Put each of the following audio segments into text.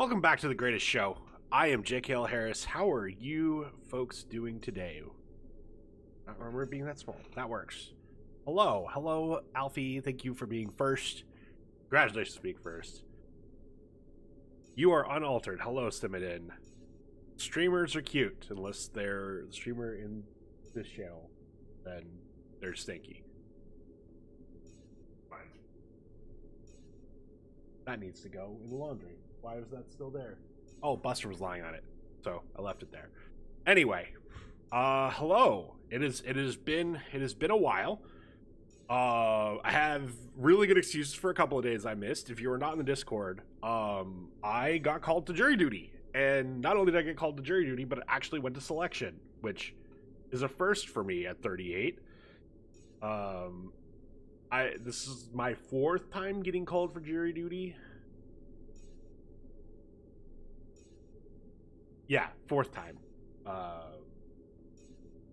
Welcome back to the greatest show. I am J.K.L. Harris. How are you folks doing today? I don't remember being that small. That works. Hello, Alfie. Thank you for being first. Congratulations for being first. You are unaltered. Hello, Simidin. Streamers are cute unless they're the streamer in this channel. Then they're stinky. Fine. That needs to go in the laundry. Why was that still there? Oh, Buster was lying on it, so I left it there. Anyway, hello. It has been a while. I have really good excuses for a couple of days I missed. If you were not in the Discord, I got called to jury duty, and not only did I get called to jury duty, but I actually went to selection, which is a first for me at 38. This is my fourth time getting called for jury duty. Yeah, fourth time.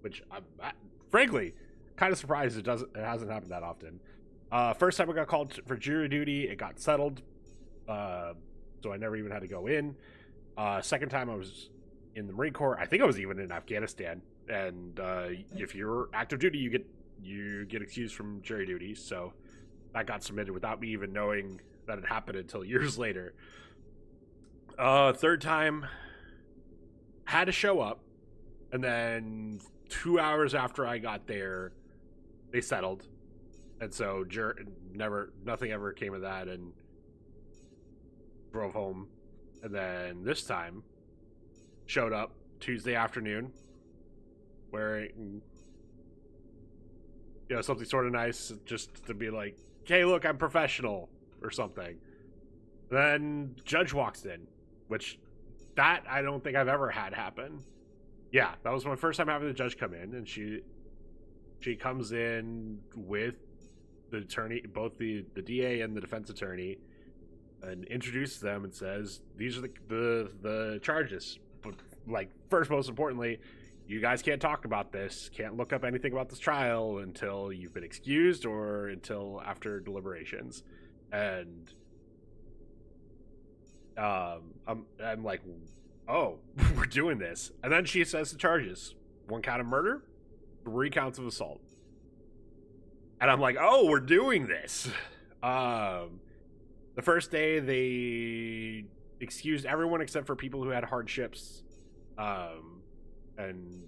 Which I'm frankly kind of surprised it hasn't happened that often. First time I got called for jury duty, it got settled. So I never even had to go in. Second time I was in the Marine Corps. I think I was even in Afghanistan. And if you're active duty, you get excused from jury duty. So that got submitted without me even knowing that it happened until years later. Third time, had to show up, and then 2 hours after I got there, they settled, and so nothing ever came of that, and drove home. And then this time, showed up Tuesday afternoon, wearing something sort of nice, just to be like, hey, look, I'm professional or something. Then judge walks in, which that I don't think I've ever had happen. Yeah, that was my first time having the judge come in, and she comes in with the attorney, both the DA and the defense attorney, and introduces them and says, these are the charges. But like, first, most importantly, you guys can't talk about this, can't look up anything about this trial until you've been excused or until after deliberations. And I'm like, oh, we're doing this. And then she says the charges: 1 count of murder, 3 counts of assault. And I'm like, oh, we're doing this. The first day they excused everyone except for people who had hardships, and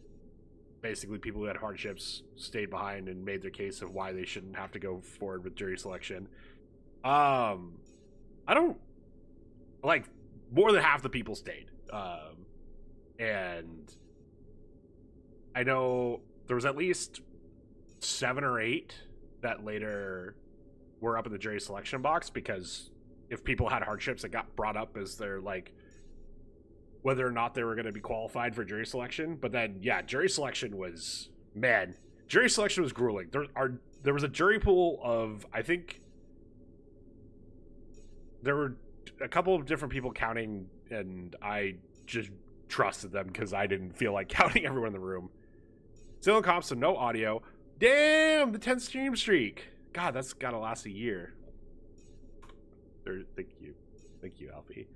basically people who had hardships stayed behind and made their case of why they shouldn't have to go forward with jury selection. I don't like, more than half the people stayed. And I know there was at least 7 or 8 that later were up in the jury selection box, because if people had hardships, it got brought up as their, like, whether or not they were going to be qualified for jury selection. But then, yeah, jury selection was grueling. There was a jury pool of, I think there were a couple of different people counting, and I just trusted them because I didn't feel like counting everyone in the room. Still in comps, so no audio. Damn, the 10 stream streak. God, that's gotta last a year. Thank you, Alfie.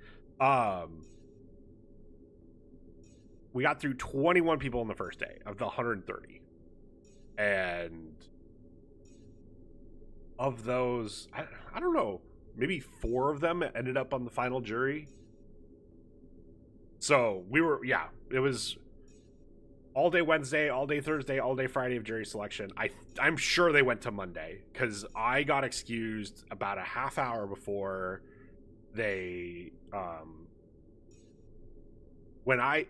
We got through 21 people on the first day of the 130, and of those, I don't know, maybe 4 of them ended up on the final jury. So it was all day Wednesday, all day Thursday, all day Friday of jury selection. I'm sure they went to Monday, because I got excused about a half hour before they when I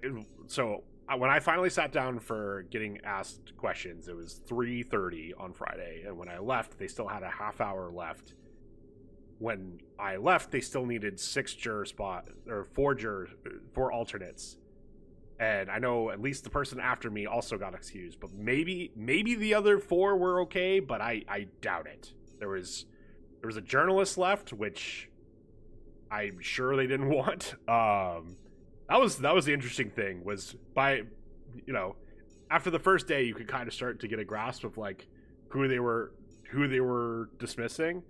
finally sat down for getting asked questions, it was 3:30 on Friday, and when I left, they still had a half hour left. When I left, they still needed 6 juror spot, or 4 alternates. And I know at least the person after me also got excused, but maybe the other 4 were okay, but I doubt it. There was a journalist left, which I'm sure they didn't want. That was the interesting thing, was after the first day, you could kind of start to get a grasp of like who they were dismissing.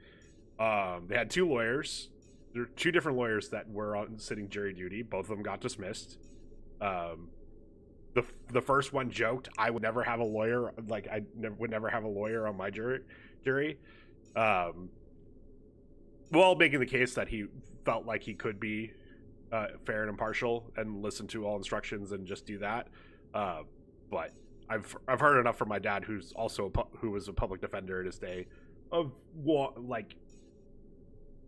They had 2 lawyers. there are two different lawyers that were on sitting jury duty. Both of them got dismissed. Um, the first one joked, I would never have a lawyer. Like would never have a lawyer on my jury. While making the case that he felt like he could be fair and impartial and listen to all instructions and just do that. But I've heard enough from my dad, who was a public defender in his day, of what, like,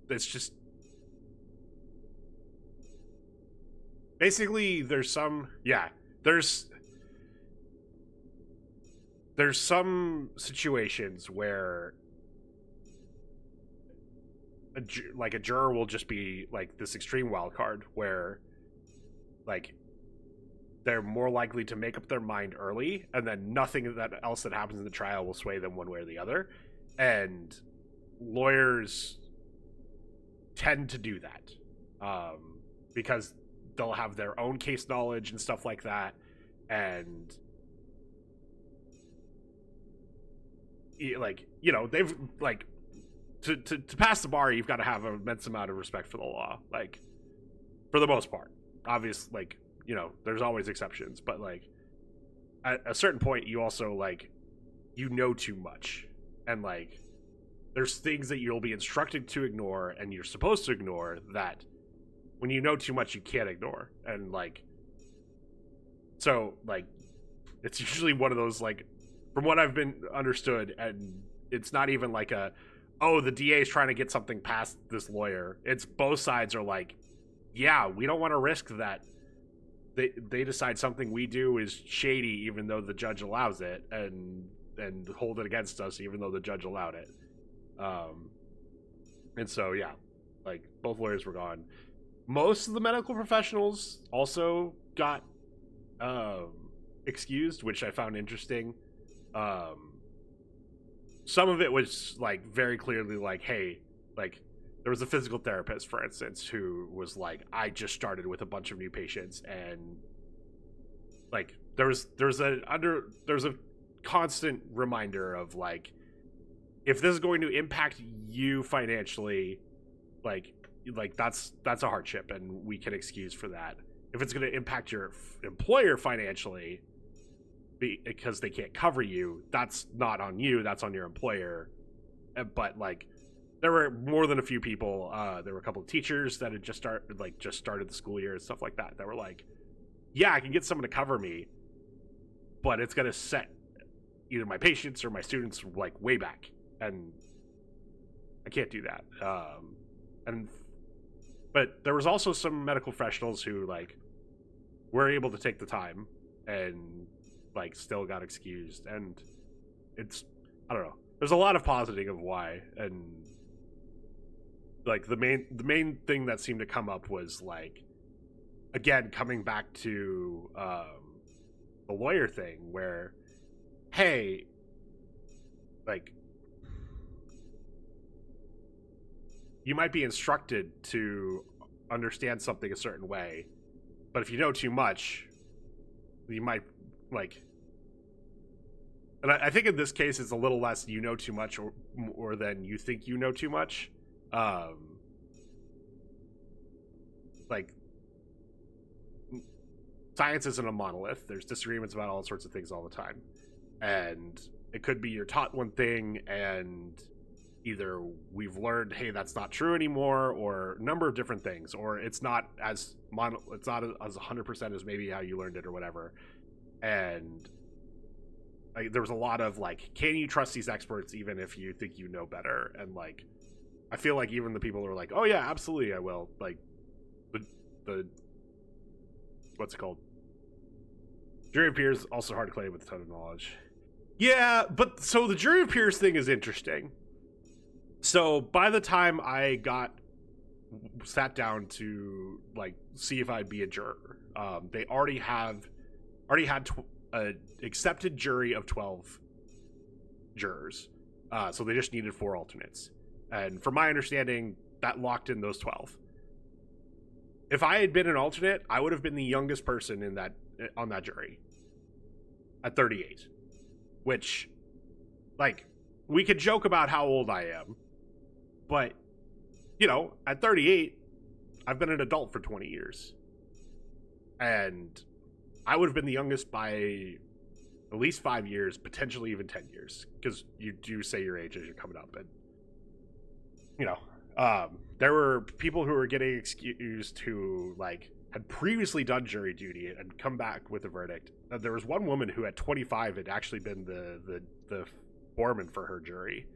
it's just basically there's some situations where a juror will just be like this extreme wild card where, like, they're more likely to make up their mind early, and then nothing else that happens in the trial will sway them one way or the other. And lawyers tend to do that because they'll have their own case knowledge and stuff like that, and like, you know, they've like to pass the bar, you've got to have an immense amount of respect for the law, like, for the most part. Obviously, like, you know, there's always exceptions, but like at a certain point you also, like, you know too much, and like there's things that you'll be instructed to ignore and you're supposed to ignore that when you know too much you can't ignore. And like, so like it's usually one of those, like, from what I've been understood, and it's not even like the DA is trying to get something past this lawyer. It's both sides are like, yeah, we don't want to risk that they decide something we do is shady even though the judge allows it, and hold it against us even though the judge allowed it. And so, yeah, like, both lawyers were gone. Most of the medical professionals also got excused, which I found interesting. Some of it was like very clearly like, hey, like, there was a physical therapist, for instance, who was like, I just started with a bunch of new patients, and like there's a constant reminder of like, if this is going to impact you financially, like that's a hardship, and we can excuse for that. If it's going to impact your employer financially because they can't cover you, that's not on you, that's on your employer. But like, there were more than a few people. There were a couple of teachers that had just started the school year and stuff like that were like, yeah, I can get someone to cover me, but it's going to set either my patients or my students like way back, and I can't do that. But there was also some medical professionals who like were able to take the time and like still got excused, and it's, I don't know, there's a lot of positing of why. And like the main thing that seemed to come up was like, again, coming back to the lawyer thing, where, hey, like, you might be instructed to understand something a certain way, but if you know too much, you might, like, and I think in this case it's a little less you know too much or than you think you know too much. Like, science isn't a monolith. There's disagreements about all sorts of things all the time, and it could be you're taught one thing and either we've learned, hey, that's not true anymore, or a number of different things, or it's not as 100% as maybe how you learned it or whatever. And like, there was a lot of like, can you trust these experts even if you think you know better? And like, I feel like even the people who are like, oh yeah, absolutely I will, like, the what's it called, jury of peers, also hard to claim with a ton of knowledge. Yeah, but so the jury of peers thing is interesting. So by the time I sat down to like see if I'd be a juror, they already had an accepted jury of 12 jurors. So they just needed 4 alternates. And from my understanding, that locked in those 12. If I had been an alternate, I would have been the youngest person on that jury at 38. Which, like, we could joke about how old I am, but at 38, I've been an adult for 20 years. And I would have been the youngest by at least 5 years, potentially even 10 years. Because you do say your age as you're coming up. And, there were people who were getting excused who, had previously done jury duty and come back with a verdict. There was one woman who at 25 had actually been the foreman for her jury.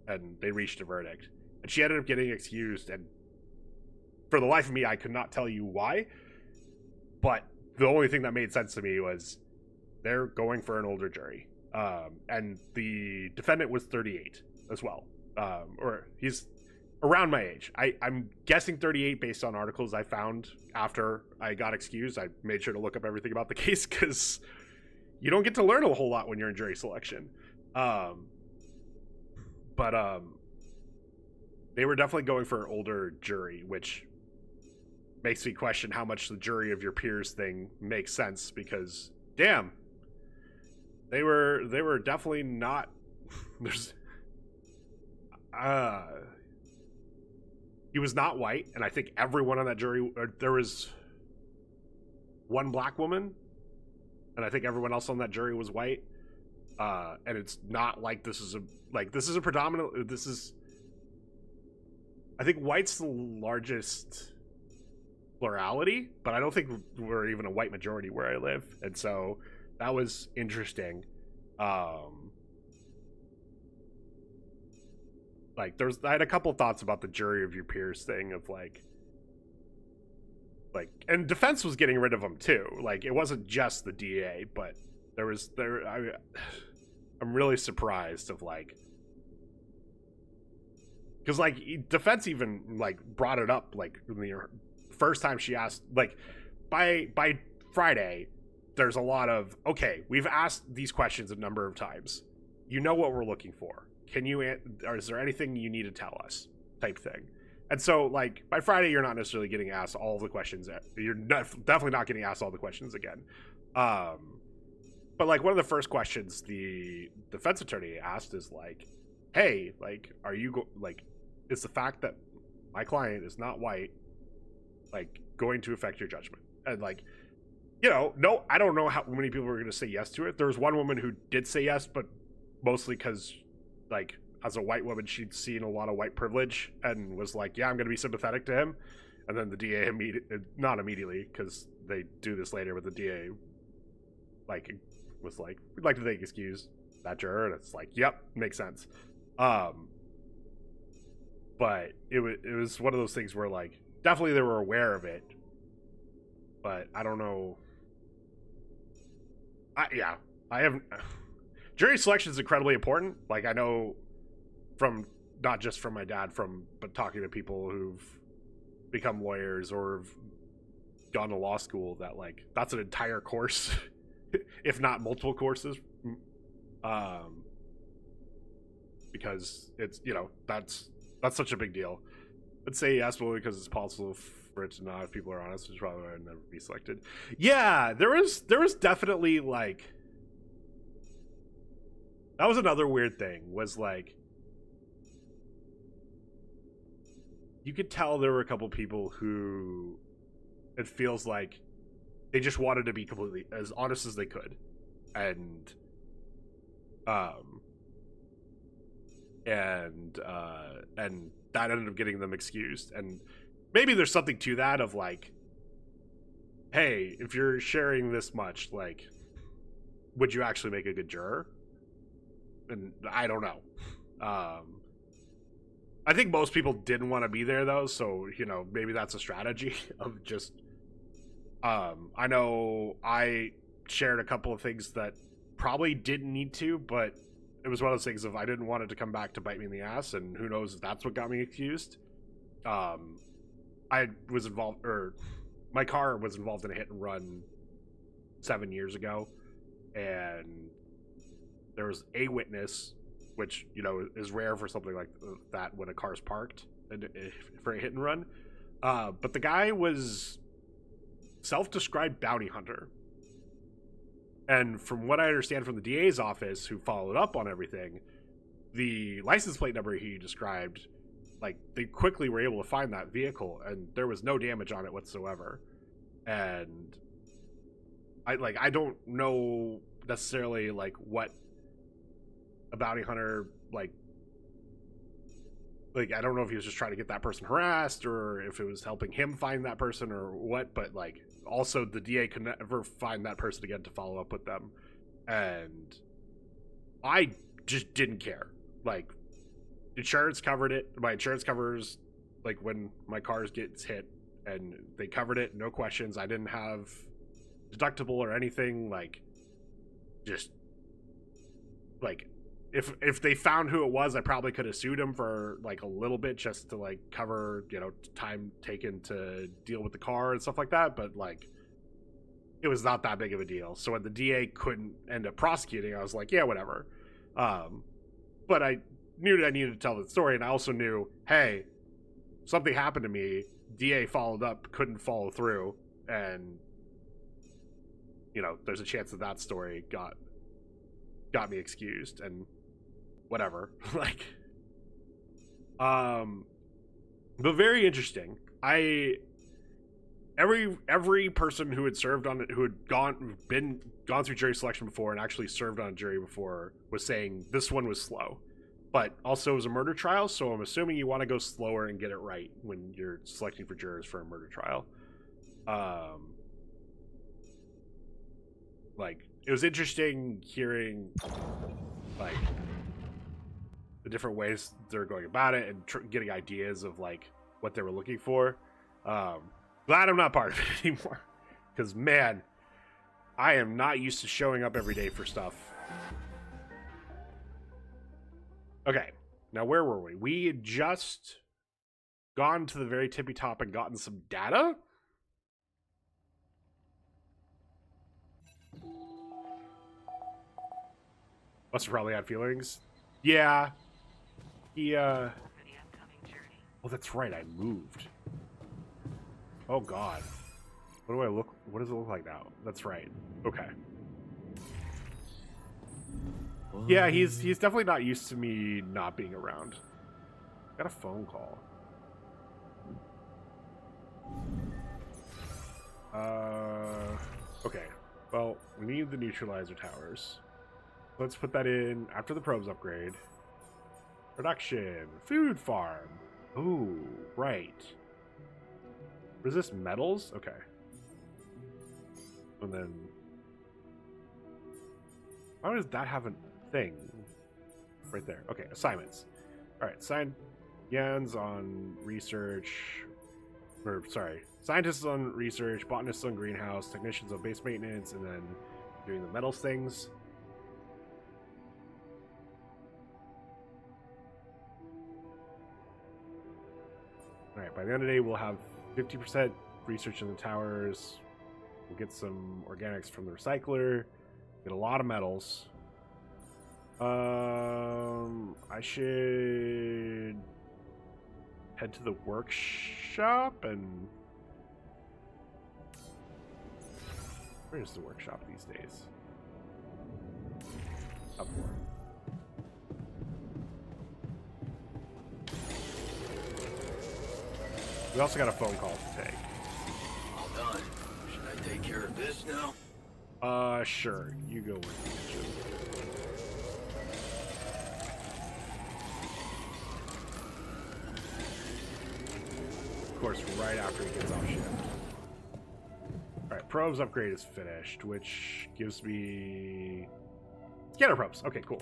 And they reached a verdict. And she ended up getting excused, and for the life of me, I could not tell you why. But the only thing that made sense to me was they're going for an older jury. And the defendant was 38 as well. Or he's around my age. I'm guessing 38 based on articles I found after I got excused. I made sure to look up everything about the case because you don't get to learn a whole lot when you're in jury selection. But they were definitely going for an older jury, which makes me question how much the jury of your peers thing makes sense, because damn, they were definitely not. There's he was not white, and I think everyone on that jury, there was one black woman, and I think everyone else on that jury was white. And it's not like this is a predominant. I think white's the largest plurality, but I don't think we're even a white majority where I live, and so that was interesting. I had a couple thoughts about the jury of your peers thing of and defense was getting rid of them too. It wasn't just the DA, but I'm really surprised of because defense even brought it up the first time she asked, by Friday there's a lot of, okay, we've asked these questions a number of times, you know what we're looking for, or is there anything you need to tell us, type thing. And so by Friday you're not necessarily getting asked all the questions. You're definitely not getting asked all the questions again. But one of the first questions the defense attorney asked is hey, are you is the fact that my client is not white going to affect your judgment? And no, I don't know how many people were going to say yes to it. There was one woman who did say yes, but mostly because as a white woman she'd seen a lot of white privilege and was yeah, I'm going to be sympathetic to him. And then the DA not immediately, because they do this later, but the DA was we'd like to take excuse that juror, and it's yep, makes sense. But it was one of those things where definitely they were aware of it, but I don't know. I haven't. Jury selection is incredibly important. I know from not just from my dad, but talking to people who've become lawyers or have gone to law school, that that's an entire course. If not multiple courses, because it's that's such a big deal. Let's say yes, well, because it's possible for it to not, if people are honest, which probably would never be selected. Yeah, there was definitely that was another weird thing, was you could tell there were a couple people who it feels they just wanted to be completely as honest as they could, and that ended up getting them excused. And maybe there's something to that of hey, if you're sharing this much, would you actually make a good juror? And I don't know. I think most people didn't want to be there though, so maybe that's a strategy of just I know I shared a couple of things that probably didn't need to, but it was one of those things of I didn't want it to come back to bite me in the ass, and who knows if that's what got me accused. I was involved, or my car was involved in a hit and run 7 years ago, and there was a witness, which is rare for something like that when a car's parked for a hit and run. But the guy was self-described bounty hunter. And from what I understand from the DA's office, who followed up on everything, the license plate number he described like they quickly were able to find that vehicle, and there was no damage on it whatsoever. And I don't know necessarily like what a bounty hunter like I don't know if he was just trying to get that person harassed or if it was helping him find that person or what, but like also the DA could never find that person again to follow up with them. And I just didn't care. Like, insurance covered it. My insurance covers like when my car gets hit, and they covered it, no questions. I didn't have deductible or anything. Like, just like if they found who it was, I probably could have sued him for like a little bit just to like cover, you know, time taken to deal with the car and stuff like that. But like, it was not that big of a deal. So when the DA couldn't end up prosecuting, I was like, yeah, whatever. But I knew that I needed to tell the story, and I also knew, hey, something happened to me. DA followed up, couldn't follow through, and you know, there's a chance that that story got me excused and whatever. Like, but very interesting. Every person who had served on it, who had gone through jury selection before and actually served on a jury before, was saying this one was slow. But also it was a murder trial, so I'm assuming you want to go slower and get it right when you're selecting for jurors for a murder trial. Like, it was interesting hearing like the different ways they're going about it and getting ideas of like what they were looking for. Glad I'm not part of it anymore, because man, I am not used to showing up every day for stuff. Okay, now where were we? We had just gone to the very tippy top and gotten some data. Must have probably had feelings. Yeah. He, oh, that's right, I moved. Oh, God. What does it look like now? That's right. Okay. Yeah, he's definitely not used to me not being around. Got a phone call. Okay. Well, we need the neutralizer towers. Let's put that in after the probes upgrade. Production. Food farm. Ooh, right. Resist metals? Okay. And then... why does that have a thing? Right there. Okay, assignments. Alright, Jan's on research... or, sorry. Scientists on research, botanists on greenhouse, technicians on base maintenance, and then doing the metals things. Alright, by the end of the day, we'll have 50% research in the towers. We'll get some organics from the recycler. Get a lot of metals. I should head to the workshop and... where is the workshop these days? Up more. We also got a phone call to take. All done. Should I take care of this now? Sure. You go with the kitchen. Of course, right after he gets off shift. Alright, probes upgrade is finished, which gives me... scanner probes. Okay, cool.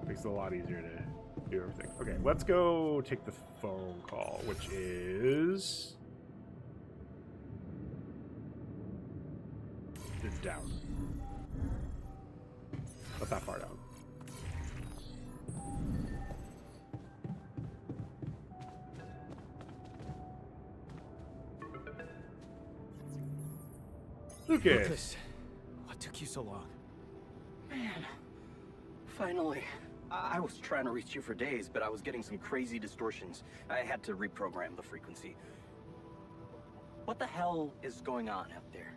Makes it a lot easier to do everything. Okay, let's go take the phone call, which is... down. Not that far down. Lucas, what took you so long? Man, finally. I was trying to reach you for days, but I was getting some crazy distortions. I had to reprogram the frequency. What the hell is going on out there?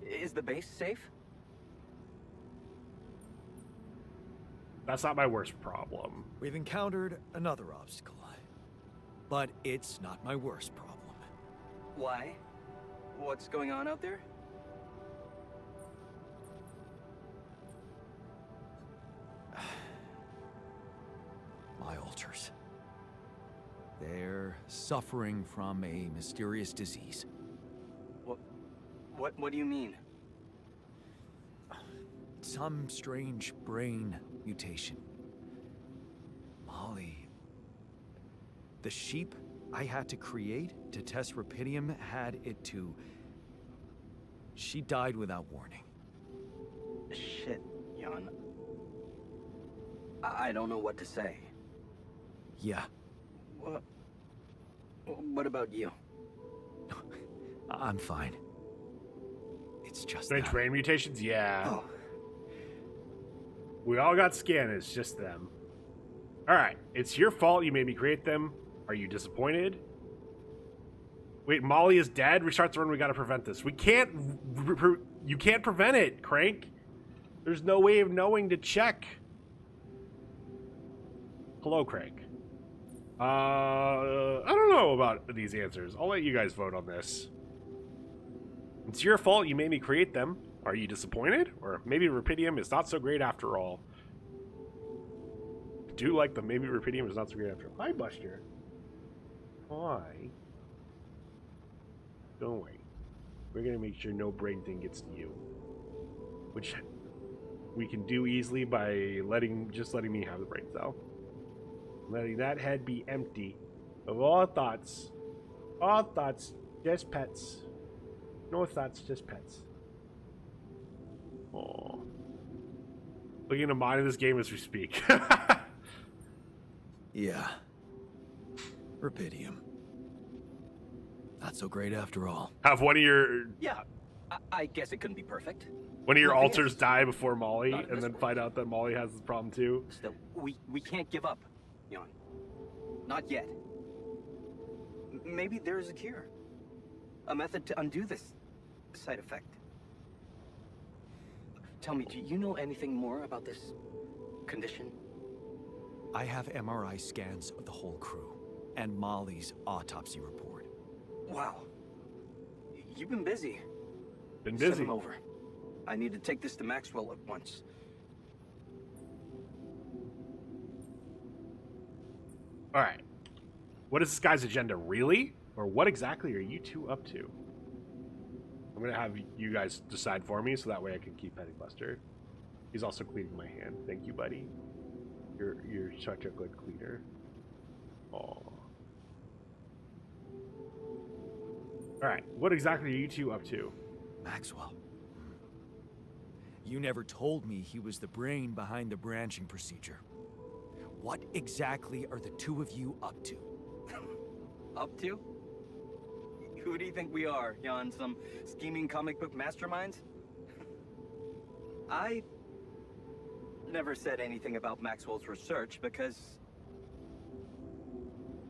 Is the base safe? That's not my worst problem. We've encountered another obstacle. but it's not my worst problem. Why? What's going on out there? My alters. They're suffering from a mysterious disease. What do you mean? Some strange brain mutation. Molly... The sheep I had to create to test Rapidium had it too. She died without warning. Shit, Jan. I don't know what to say. Yeah. What about you? I'm fine. It's just Strange that. brain mutations? Yeah. Oh, We all got scanners, just them. Alright, it's your fault you made me create them. Are you disappointed? Wait, Molly is dead? Restart the run, we gotta prevent this. We can't... You can't prevent it, Crank. There's no way of knowing to check. Hello, Crank. I don't know about these answers. I'll let you guys vote on this. It's your fault you made me create them. Are you disappointed? Or maybe Rapidium is not so great after all. I do like the maybe Rapidium is not so great after all. Hi, Buster. Hi. Don't worry. We're gonna make sure no brain thing gets to you. Which we can do easily by letting me have the brain cell. Letting that head be empty of all thoughts. All thoughts, just pets. No thoughts, just pets. Oh. Looking to mine in this game as we speak. Yeah. Rapidium. Not so great after all. Have one of your yeah. I guess it couldn't be perfect. alters die before Molly, Not in and this then world. find out that Molly has this problem too. Still, we can't give up, Jan. Not yet. Maybe there is a cure. A method to undo this side effect. Tell me, do you know anything more about this condition? I have MRI scans of the whole crew, and Molly's autopsy report. Wow. You've been busy. Been Send busy. him over. I need to take this to Maxwell at once. Alright. What is this guy's agenda, really? Or what exactly are you two up to? I'm gonna have you guys decide for me so that way I can keep petting Buster. He's also cleaning my hand. Thank you, buddy. You're such a good cleaner. Aw. Alright, what exactly are you two up to? Maxwell. You never told me he was the brain behind the branching procedure. What exactly are the two of you up to? Up to? Who do you think we are, Jan? Some scheming comic book masterminds? I never said anything about Maxwell's research because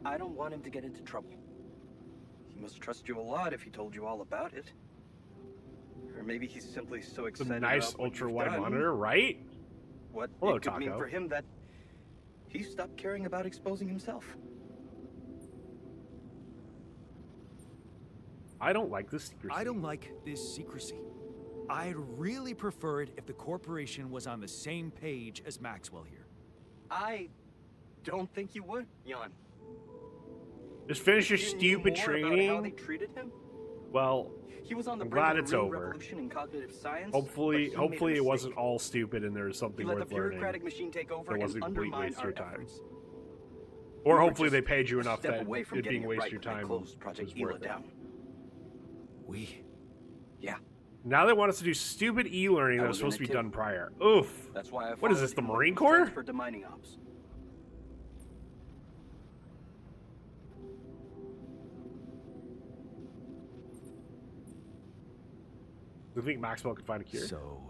I don't want him to get into trouble. He must trust you a lot if he told you all about it. Or maybe he's simply so It's a excited nice about what ultra you've wide done. monitor, right? What Hello, it could mean Taco. for him that he stopped caring about exposing himself. I don't like this secrecy. I don't like this secrecy. I'd really prefer it if the corporation was on the same page as Maxwell here. I don't think you would, Jan. Just finish your You knew stupid more about how training. they treated him? Well, He was on the I'm brink glad of a it's real over. revolution in cognitive science. hopefully but he made a it wasn't mistake. all stupid and there was something He let the worth learning. bureaucratic machine take over There and wasn't a complete undermine waste of our your time. efforts. Or We were hopefully they just paid you a enough step that away from it getting being waste right your when they time closed Project was worth Ela it. down. We? Yeah, Now they want us to do stupid e-learning that was was in supposed to it be too. done prior. Oof. that's why I What is this, followed the him when Marine he was Corps? transferred to mining ops. Do you think Maxwell could find a cure? So,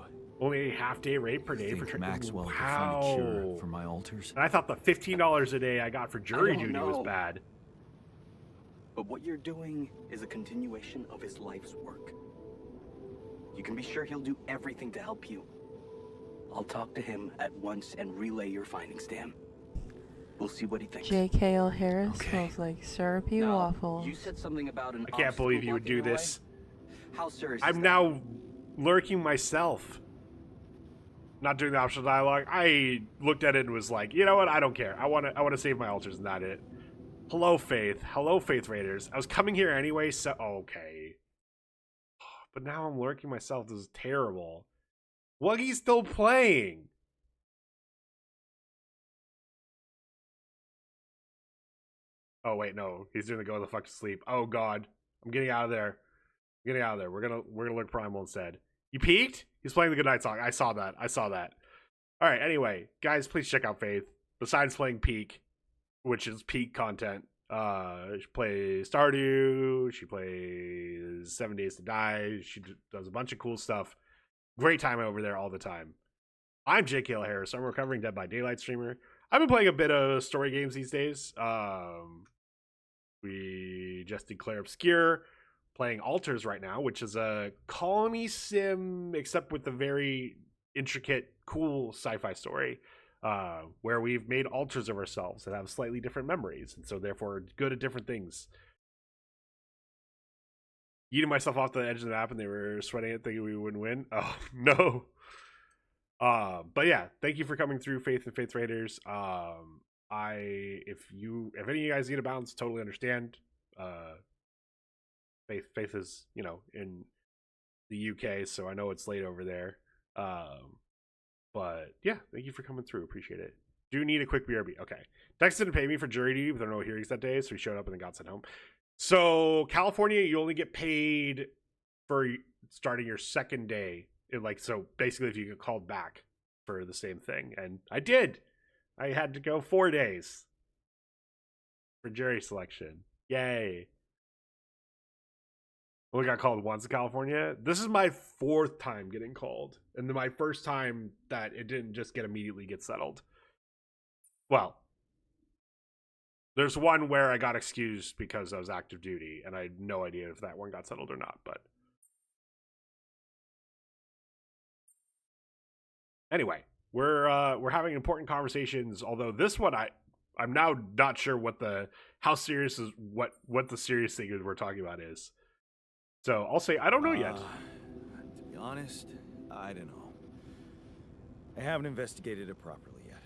Only a half-day rate per day think for training. Maxwell could Wow. find a cure for my alters? And I thought the $15 a day I got for jury don't duty was know. bad. But what you're doing is a continuation of his life's work. You can be sure he'll do everything to help you. I'll talk to him at once and relay your findings to him. We'll see what he thinks. JKL Harris Okay. smells like syrupy Now, waffles. you said something about an I can't believe you would obstacle do blocking your this. way? How serious is I'm that? now lurking myself. Not doing the optional dialogue. I looked at it and was like, you know what? I don't care. I want to save my altars and not it. Hello, Faith. Hello, Faith Raiders. I was coming here anyway, so okay. But now I'm lurking myself. This is terrible. Wuggy's still playing. Oh wait, no. He's doing the go the fuck to sleep. Oh god. I'm getting out of there. I'm getting out of there. We're gonna look primal instead. You peeked? He's playing the goodnight song. I saw that. Alright, anyway, guys, please check out Faith. Besides playing Peak, which is peak content. She plays Stardew, she plays 7 Days to Die, she does a bunch of cool stuff. Great time over there all the time. I'm JKL Harris. I'm a recovering Dead by Daylight streamer. I've been playing a bit of story games these days. We just did Claire Obscure, playing Altars right now, which is a colony sim, except with a very intricate, cool sci-fi story, where we've made altars of ourselves that have slightly different memories, and so therefore good at different things. Eating myself off the edge of the map, and they were sweating it, thinking we wouldn't win. Oh no. But yeah, thank you for coming through, Faith and Faith Raiders. If any of you guys need a bounce, totally understand. Faith is, in the UK, so I know it's late over there. But yeah, thank you for coming through. Appreciate it. Do need a quick BRB. Okay. Dex didn't pay me for jury duty, but there were no hearings that day, so he showed up and then got sent home. So California, you only get paid for starting your second day. So basically, if you get called back for the same thing, and I did. I had to go 4 days for jury selection. Yay. Only got called once in California. This is my 4th time getting called, and then my first time that it didn't just immediately get settled. Well, there's one where I got excused because I was active duty, and I had no idea if that one got settled or not. But anyway, we're having important conversations. Although this one, I'm now not sure what the serious thing is we're talking about is. So I'll say I don't know yet. To be honest, I don't know. I haven't investigated it properly yet.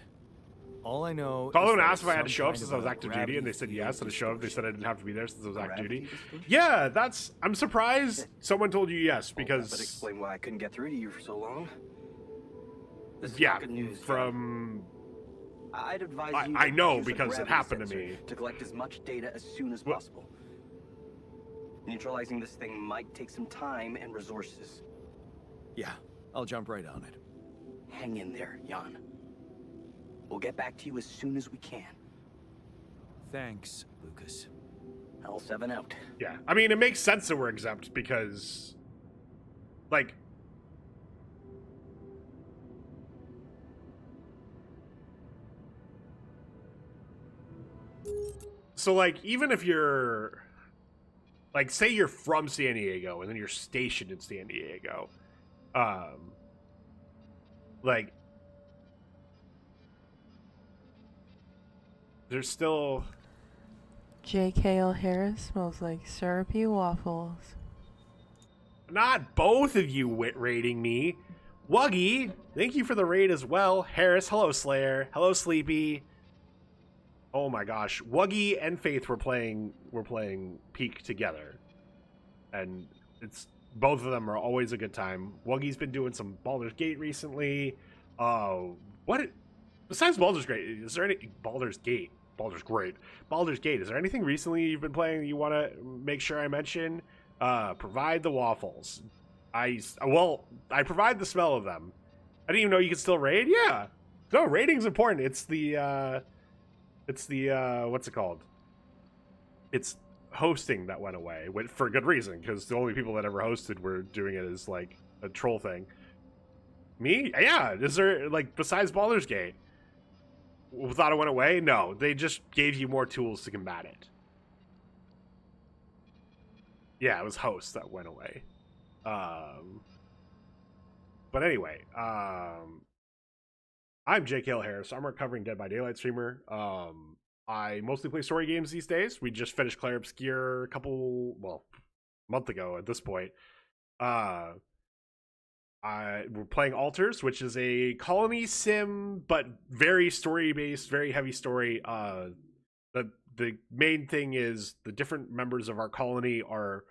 All I know. Colin is that asked if I had to some show up kind since of I was a active duty, and they said gravity yes. And I showed up. They said I distortion. didn't have to be there since I was active Gravity duty. distortion? Yeah, I'm surprised someone told you yes That would because explain why I couldn't get through to you for so long. This is yeah, not good news, John. from I'd advise you I to know use a because it gravity happened to sensor me. to collect as much data as soon as What? possible. Neutralizing this thing might take some time and resources. Yeah, I'll jump right on it. Hang in there, Jan. We'll get back to you as soon as we can. Thanks, Lucas. L7 out. Yeah, I mean, it makes sense that we're exempt because, like, so, like, even if you're, like, say you're from San Diego and then you're stationed in San Diego, like, there's still... JKL Harris smells like syrupy waffles. Not both of you raiding me. Wuggy, thank you for the raid as well. Harris, hello Slayer. Hello Sleepy. Oh my gosh. Wuggy and Faith were playing Peak together. And it's both of them are always a good time. Wuggy's been doing some Baldur's Gate recently. Besides Baldur's Gate, is there any Baldur's Gate? Baldur's Gate. Is there anything recently you've been playing that you want to make sure I mention? Provide the waffles. I provide the smell of them. I didn't even know you could still raid. Yeah, no, raiding's important. It's the what's it called? It's hosting that went away for good reason because the only people that ever hosted were doing it as like a troll thing. Me? Yeah. Is there like besides Baldur's Gate? Thought it went away? No, they just gave you more tools to combat it. Yeah, it was host that went away. But anyway, I'm JKL Harris. I'm a recovering Dead by Daylight streamer. I mostly play story games these days. We just finished Clair Obscure a month ago at this point. We're playing Alters, which is a colony sim, but very story based, very heavy story. The main thing is the different members of our colony are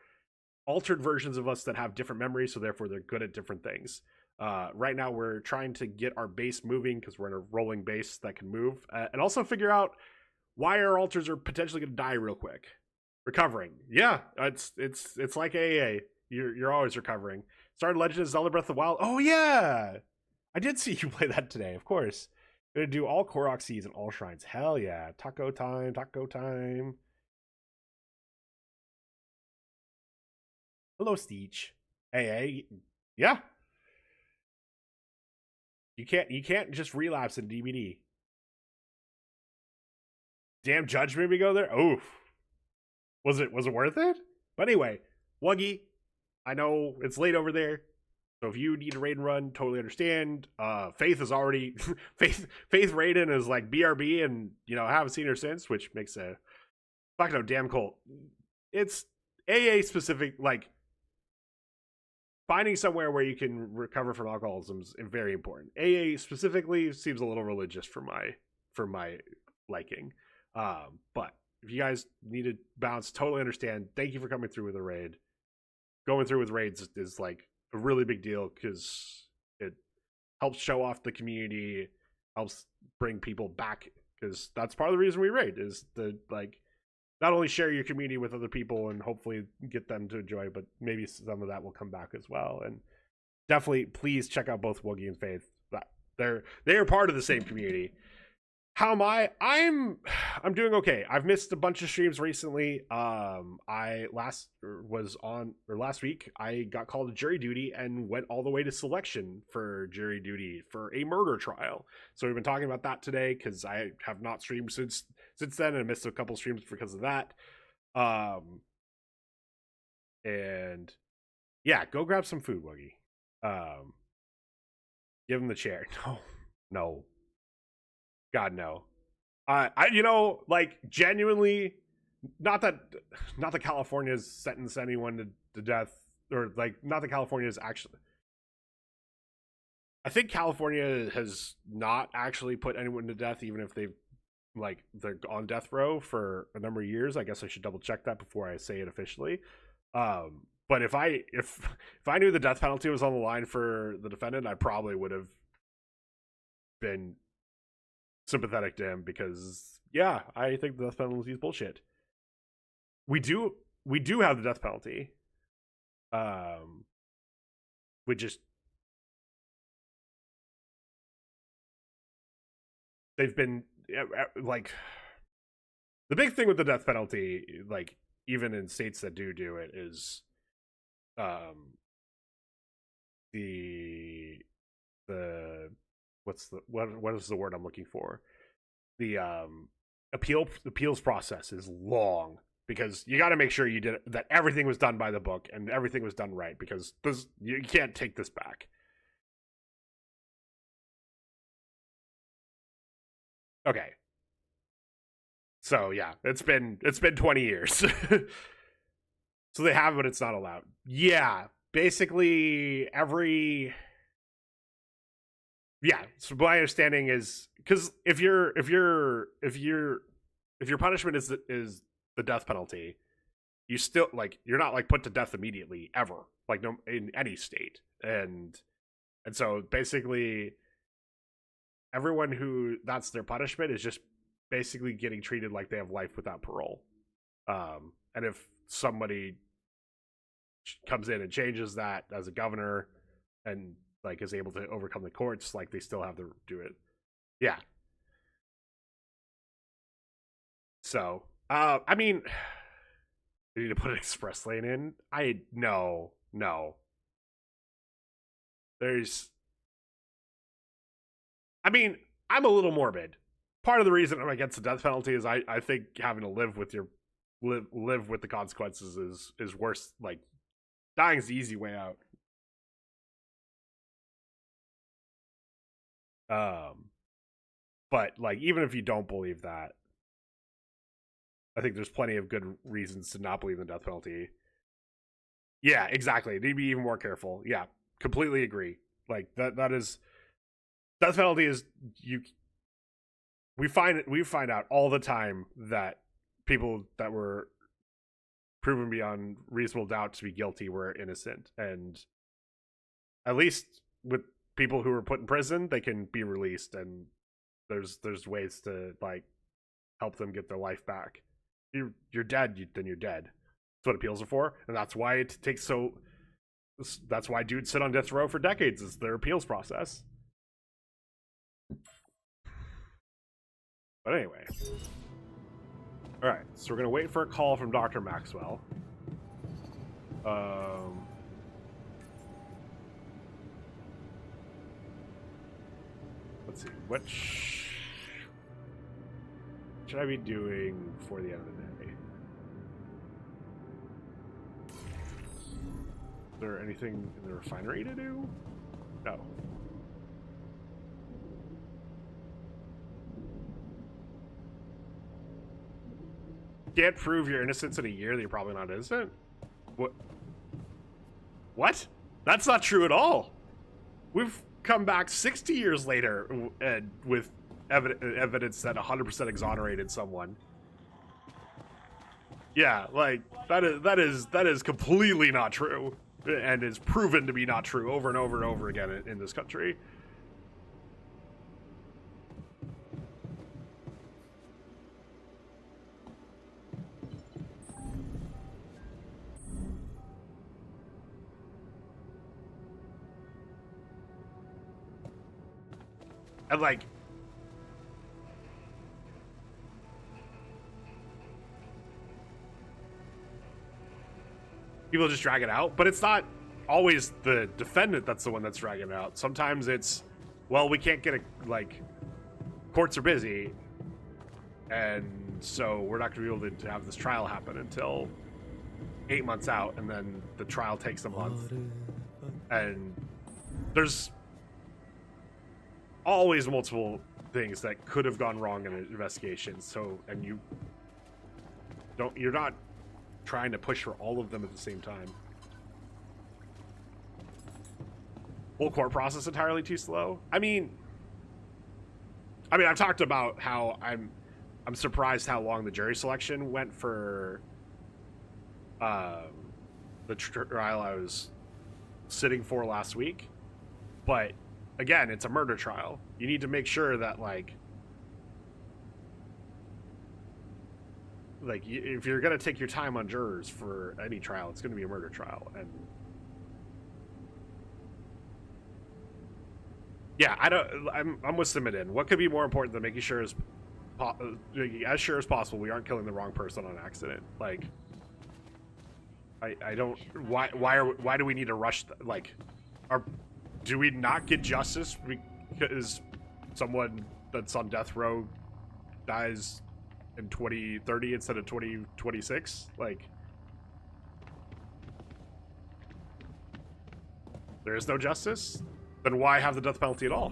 altered versions of us that have different memories, so therefore they're good at different things. Right now we're trying to get our base moving because we're in a rolling base that can move, and also figure out why our alters are potentially going to die real quick. Recovering, yeah, it's like AA. You're always recovering. Started Legend of Zelda Breath of the Wild. Oh yeah, I did see you play that today. Of course, gonna do all Korok Seas and all shrines. Hell yeah, taco time, taco time. Hello, Steech. AA, yeah. You can't just relapse in DBD. Damn Judge made me go there. Oof. Was it worth it? But anyway, Wuggy, I know it's late over there, so if you need a raid and run, totally understand. Faith is already Faith Raiden is like BRB, and I haven't seen her since, which makes a fucking damn cult. It's AA specific, like finding somewhere where you can recover from alcoholism is very important. AA specifically seems a little religious for my liking. But if you guys need to bounce, totally understand. Thank you for coming through with a raid. Going through with raids is like a really big deal because it helps show off the community, helps bring people back, because that's part of the reason we raid, is to like not only share your community with other people and hopefully get them to enjoy, but maybe some of that will come back as well. And definitely please check out both Woogie and Faith. They are part of the same community. How am I? I'm doing okay. I've missed a bunch of streams recently. Last week I got called to jury duty and went all the way to selection for jury duty for a murder trial. So we've been talking about that today because I have not streamed since then, and I missed a couple streams because of that. And yeah, go grab some food, Woogie. Give him the chair. No. God, no. Like genuinely, not that California's sentenced anyone to death, or like not that California's actually. I think California has not actually put anyone to death, even if they're on death row for a number of years. I guess I should double check that before I say it officially. But if I knew the death penalty was on the line for the defendant, I probably would have been sympathetic to him, because yeah, I think the death penalty is bullshit. We do have the death penalty. We just they've been like the big thing with the death penalty, like even in states that do it, is the what is the word I'm looking for? The appeals process is long, because you got to make sure that everything was done by the book and everything was done right, because you can't take this back. Okay. So yeah, it's been 20 years. So they have it, but it's not allowed. Yeah, basically so my understanding is, because if your punishment is the death penalty, you still you're not put to death immediately ever, no, in any state, and so basically everyone who that's their punishment is just basically getting treated like they have life without parole. And if somebody comes in and changes that as a governor and is able to overcome the courts, they still have to do it. Yeah. So, I mean, we need to put an express lane in. No. I'm a little morbid. Part of the reason I'm against the death penalty is I think having to live with the consequences is worse. Dying's the easy way out. But like, even if you don't believe that, I think there's plenty of good reasons to not believe in the death penalty. Yeah, exactly. Need to be even more careful. Yeah, completely agree. Like that is death penalty is you. We find out all the time that people that were proven beyond reasonable doubt to be guilty were innocent, and at least with people who were put in prison, they can be released, and there's ways to like help them get their life back. You're dead, then you're dead. That's what appeals are for, and that's why it takes so. That's why dudes sit on death row for decades. Is their appeals process. But anyway, all right. So we're gonna wait for a call from Dr. Maxwell. Let's see. What should I be doing before the end of the day? Is there anything in the refinery to do? No. Can't prove your innocence in a year that you're probably not innocent? What? That's not true at all. We've come back 60 years later with evidence that 100% exonerated someone. Yeah, like that is completely not true, and is proven to be not true over and over and over again in this country. And like, people just drag it out, but it's not always the defendant that's the one that's dragging it out. Sometimes it's, well, we can't get like, courts are busy, and so we're not going to be able to have this trial happen until 8 months out, and then the trial takes a month. And there's always multiple things that could have gone wrong in an investigation. So, and you're not trying to push for all of them at the same time. Whole court process entirely too slow. I mean, I've talked about how I'm surprised how long the jury selection went for the trial I was sitting for last week. But again, it's a murder trial. You need to make sure that like if you're gonna take your time on jurors for any trial, it's gonna be a murder trial. And yeah, I'm with Simidin. What could be more important than making sure as sure as possible we aren't killing the wrong person on accident? Like, I don't. Why do we need to rush? Do we not get justice because someone that's on death row dies in 2030 instead of 2026? Like, there is no justice? Then why have the death penalty at all?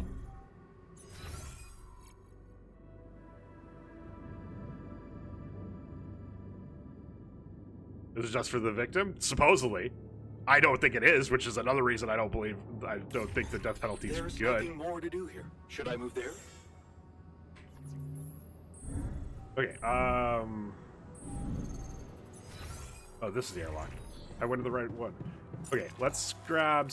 Is it just for the victim? Supposedly. I don't think it is, which is another reason I don't think the death penalty is good. There's nothing more to do here. Should I move there? Okay, oh, this is the airlock. I went to the right one. Okay, let's grab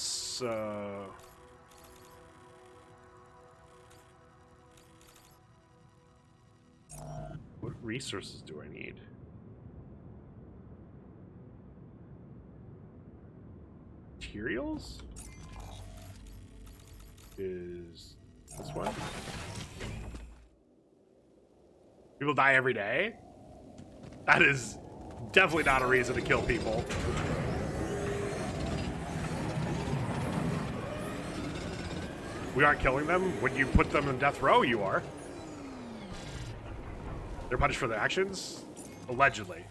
what resources do I need? Materials? Is this one? People die every day? That is definitely not a reason to kill people. We aren't killing them. When you put them in death row, you are. They're punished for their actions? Allegedly.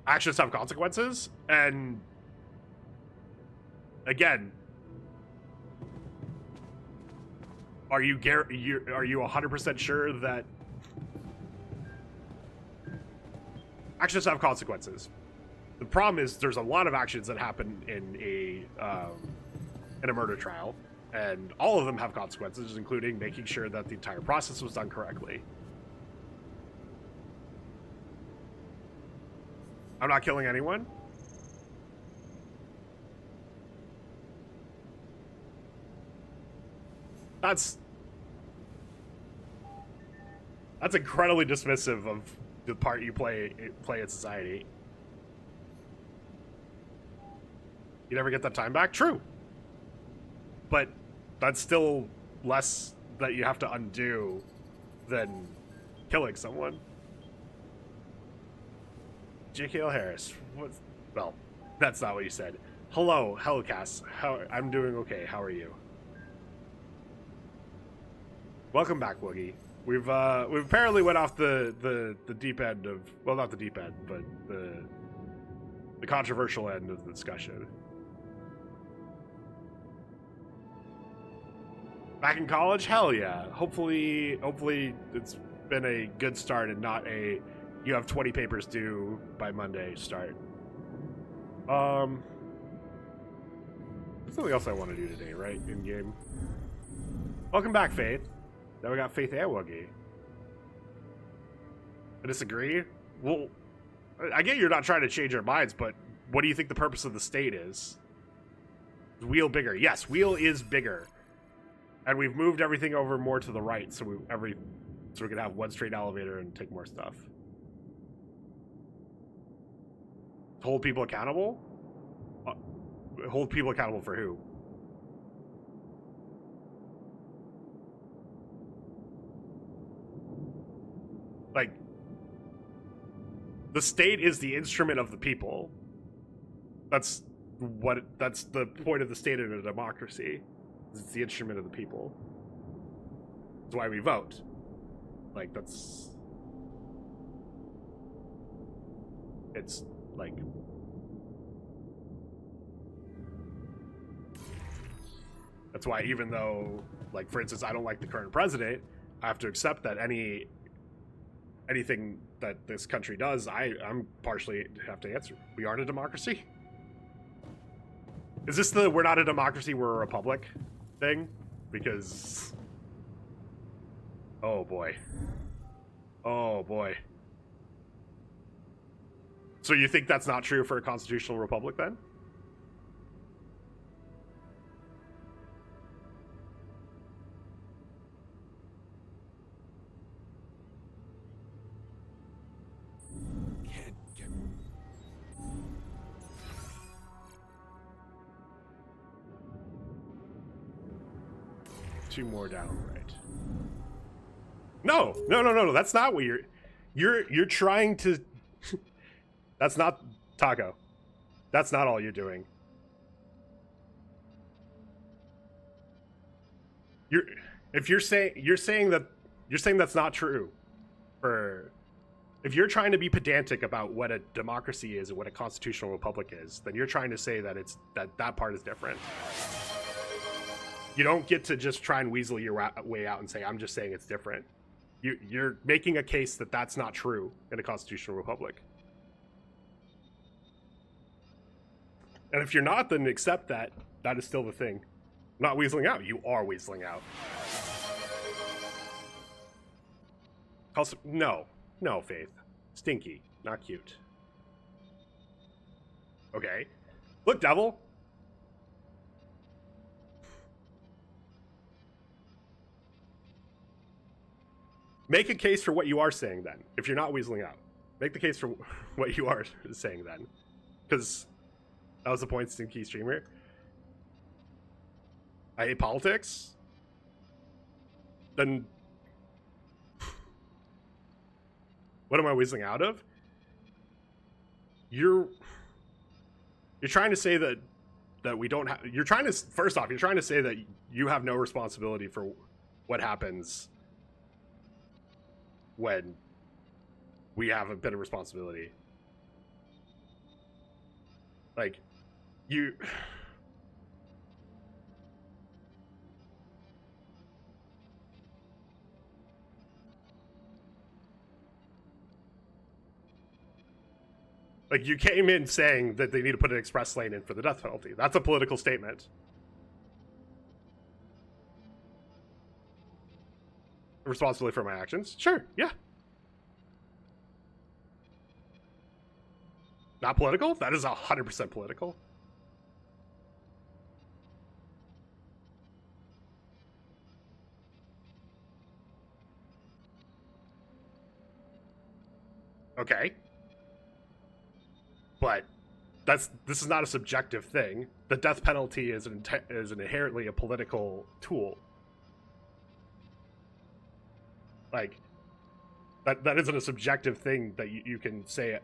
actions have consequences, and again, are you 100% sure that actions have consequences? The problem is there's a lot of actions that happen in a murder trial, and all of them have consequences, including making sure that the entire process was done correctly. I'm not killing anyone. That's incredibly dismissive of the part you play in society. You never get that time back? True. But that's still less that you have to undo than killing someone. JKL Harris. Well, that's not what you said. Hello, Hellcast. I'm doing okay. How are you? Welcome back, Woogie. We've apparently went off the deep end of, well, not the deep end, but the controversial end of the discussion. Back in college? Hell yeah. Hopefully it's been a good start and not a you have 20 papers due by Monday start. Something else I want to do today, right? In game. Welcome back, Faith. Now we got Faith and Woogie. I disagree. Well, I get you're not trying to change our minds, but what do you think the purpose of the state is? Is Wheel bigger? Yes, Wheel is bigger. And we've moved everything over more to the right, so we can have one straight elevator and take more stuff. Hold people accountable? Hold people accountable for who? Like, the state is the instrument of the people. That's the point of the state in a democracy. It's the instrument of the people. That's why we vote. Like, it's like, that's why, even though, like, for instance, I don't like the current president, I have to accept that anything that this country does, I'm partially have to answer. We aren't a democracy. Is this the we're not a democracy, we're a republic thing? Because, oh boy. Oh boy. So you think that's not true for a constitutional republic then? Two more down, right? No, that's not what you're trying to. That's not Taco. That's not all you're doing. You're saying that's not true. If you're trying to be pedantic about what a democracy is and what a constitutional republic is, then you're trying to say that that part is different. You don't get to just try and weasel your way out and say, I'm just saying it's different. You're making a case that that's not true in a constitutional republic. And if you're not, then accept that that is still the thing. Not weaseling out. You are weaseling out. No, Faith. Stinky. Not cute. Okay. Look, Devil. Make a case for what you are saying then, if you're not weaseling out. Make the case for what you are saying then. Because that was the point, Stinky Streamer. I hate politics? Then what am I weaseling out of? You're trying to say that we don't have, first off, you're trying to say that you have no responsibility for what happens when we have a bit of responsibility. Like, you... Like, you came in saying that they need to put an express lane in for the death penalty. That's a political statement. Responsibility for my actions? Sure, yeah. Not political? That is 100% political. Okay. But this is not a subjective thing. The death penalty is inherently a political tool. Like, that isn't a subjective thing that you can say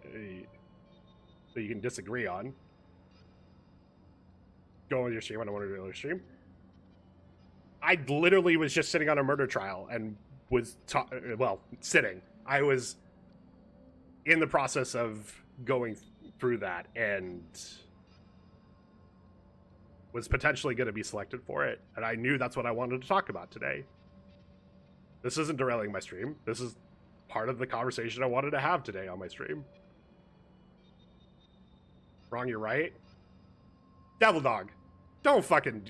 that you can disagree on. Go on your stream. I don't want to do another stream. I literally was just sitting on a murder trial and was sitting. I was in the process of going through that and was potentially going to be selected for it, and I knew that's what I wanted to talk about today. This isn't derailing my stream. This is part of the conversation I wanted to have today on my stream. Wrong, you're right. Devil Dog, don't fucking...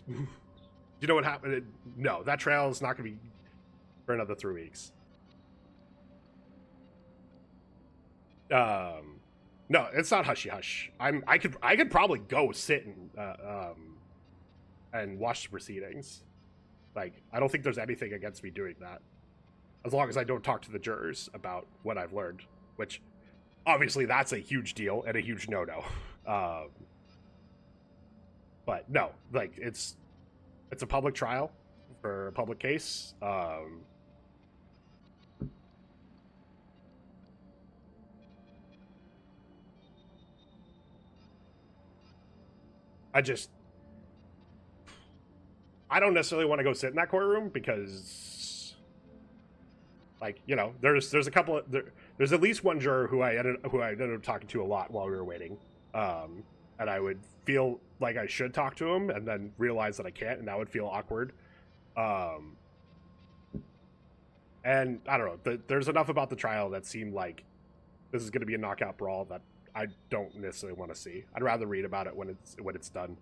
You know what happened? No, that trail is not going to be for another 3 weeks. No, it's not hushy hush. I could probably go sit and watch the proceedings. Like, I don't think there's anything against me doing that, as long as I don't talk to the jurors about what I've learned, which obviously that's a huge deal and a huge no-no. But no, like, it's a public trial for a public case. I don't necessarily want to go sit in that courtroom because, like, you know, there's a couple of there's at least one juror who I ended up talking to a lot while we were waiting, and I would feel like I should talk to him and then realize that I can't, and that would feel awkward. And I don't know, there's enough about the trial that seemed like this is going to be a knockout brawl that I don't necessarily want to see. I'd rather read about it when it's done.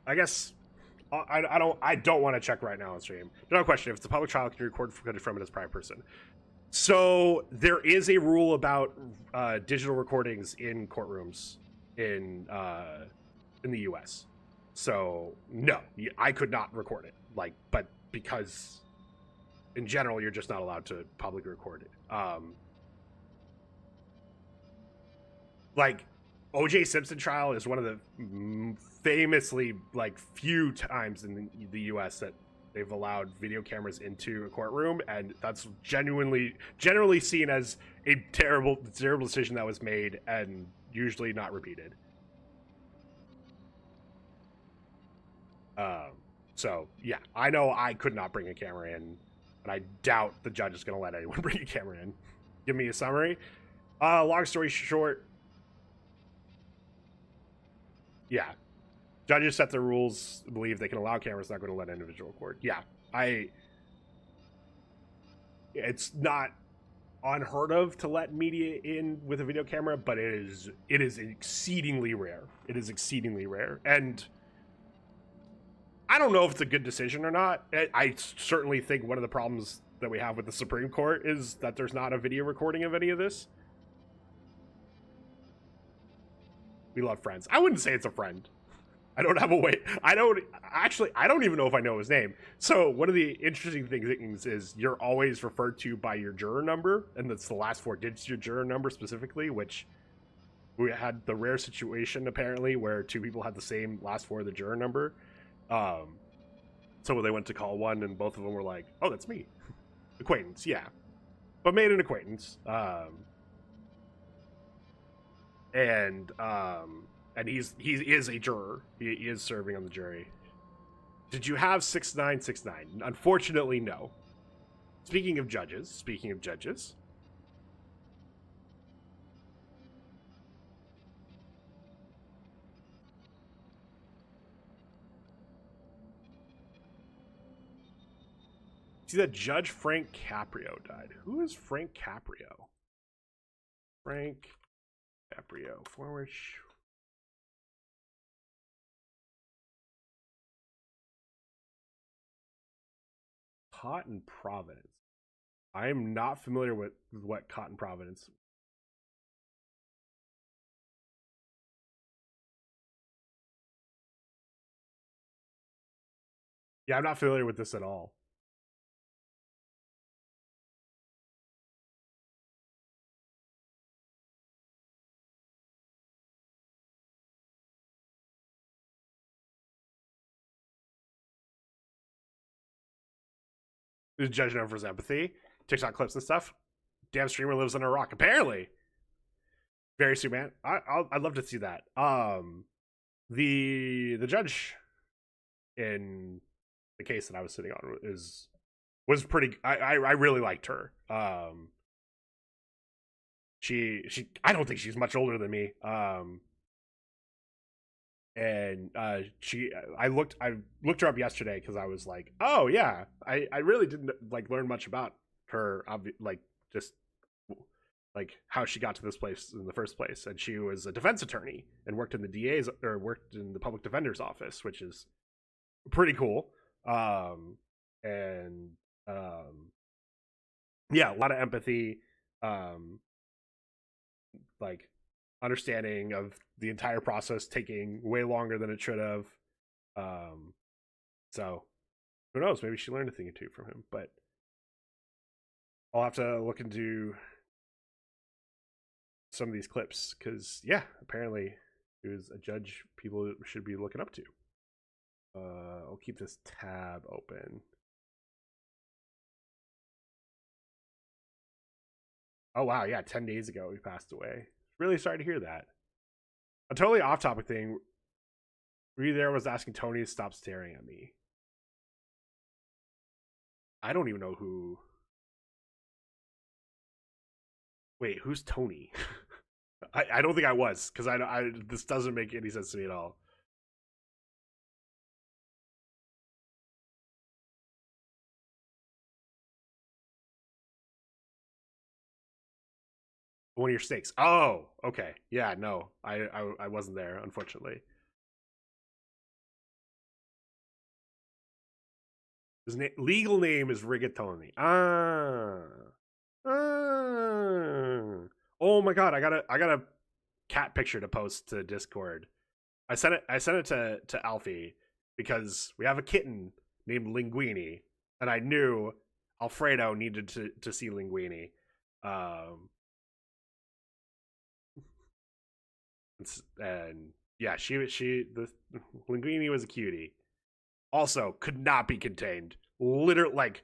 I guess I don't want to check right now on stream. No question. If it's a public trial, can you record footage from it as private person? So there is a rule about digital recordings in courtrooms in the U.S. So no, I could not record it. Like, but because in general you're just not allowed to publicly record it. Like, O.J. Simpson trial is one of the famously, like, few times in the U.S. that they've allowed video cameras into a courtroom, and that's generally seen as a terrible decision that was made and usually not repeated. So yeah, I know I could not bring a camera in, and I doubt the judge is going to let anyone bring a camera in. Give me a summary. Long story short, yeah, judges set the rules, believe they can allow cameras, not going to let individual record. Yeah, it's not unheard of to let media in with a video camera, but it is exceedingly rare. It is exceedingly rare, and I don't know if it's a good decision or not. I certainly think one of the problems that we have with the Supreme Court is that there's not a video recording of any of this. We love Friends. I wouldn't say it's a friend. I don't have a way. I don't even know if I know his name. So one of the interesting things is you're always referred to by your juror number, and that's the last 4 digits of your juror number specifically, which we had the rare situation apparently where 2 people had the same last 4 of the juror number. So when they went to call one, and both of them were like, "Oh, that's me." Acquaintance, yeah. But made an acquaintance. And he is a juror. He is serving on the jury. Did you have 6969? Unfortunately, no. Speaking of judges. See that Judge Frank Caprio died. Who is Frank Caprio? Frank Caprio. Forward. Cotton Providence. I am not familiar with what Cotton Providence. Yeah, I'm not familiar with this at all. Who's judging over his empathy? TikTok clips and stuff. Damn streamer lives under a rock. Apparently. Very soon, man. I'd love to see that. The judge in the case that I was sitting on was pretty. I really liked her. She I don't think she's much older than me. And I looked her up yesterday because I was like, oh yeah, I really didn't like learn much about her, like just like how she got to this place in the first place. And she was a defense attorney and worked in the DA's or worked in the public defender's office, which is pretty cool. And yeah, a lot of empathy, like understanding of the entire process taking way longer than it should have. So who knows? Maybe she learned a thing or two from him. But I'll have to look into some of these clips because yeah, apparently he was a judge people should be looking up to. I'll keep this tab open. Oh wow, yeah, 10 days ago he passed away. Really sorry to hear that. A totally off-topic thing. Ree there was asking Tony to stop staring at me. I don't even know who. Wait, who's Tony? I don't think I was because I this doesn't make any sense to me at all. One of your steaks. Oh, okay. Yeah, no, I wasn't there, unfortunately. His legal name is Rigatoni. Oh my god, I got a cat picture to post to Discord. I sent it to Alfie because we have a kitten named Linguini, and I knew Alfredo needed to see Linguini. And yeah, the Linguini was a cutie. Also, could not be contained. Literally, like,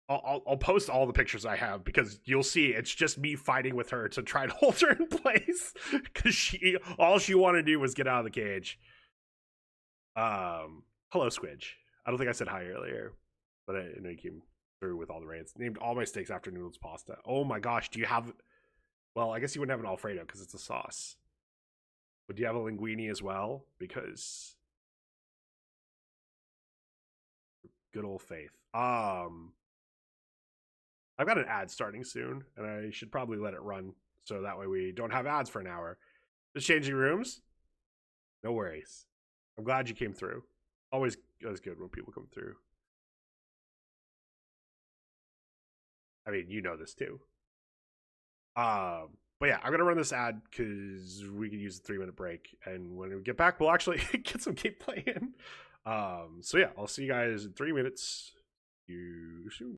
I'll post all the pictures I have because you'll see it's just me fighting with her to try to hold her in place because all she wanted to do was get out of the cage. Hello, Squidge. I don't think I said hi earlier, but I know you came through with all the raids. Named all my steaks after noodles pasta. Oh my gosh, do you have? Well, I guess you wouldn't have an Alfredo because it's a sauce. But do you have a linguine as well? Because good old faith. I've got an ad starting soon, and I should probably let it run so that way we don't have ads for an hour. Just changing rooms? No worries. I'm glad you came through. Always good when people come through. I mean, you know this too. But yeah, I'm gonna run this ad because we can use a 3-minute break, and when we get back, we'll actually get some gameplay in. So yeah, I'll see you guys in 3 minutes. You soon.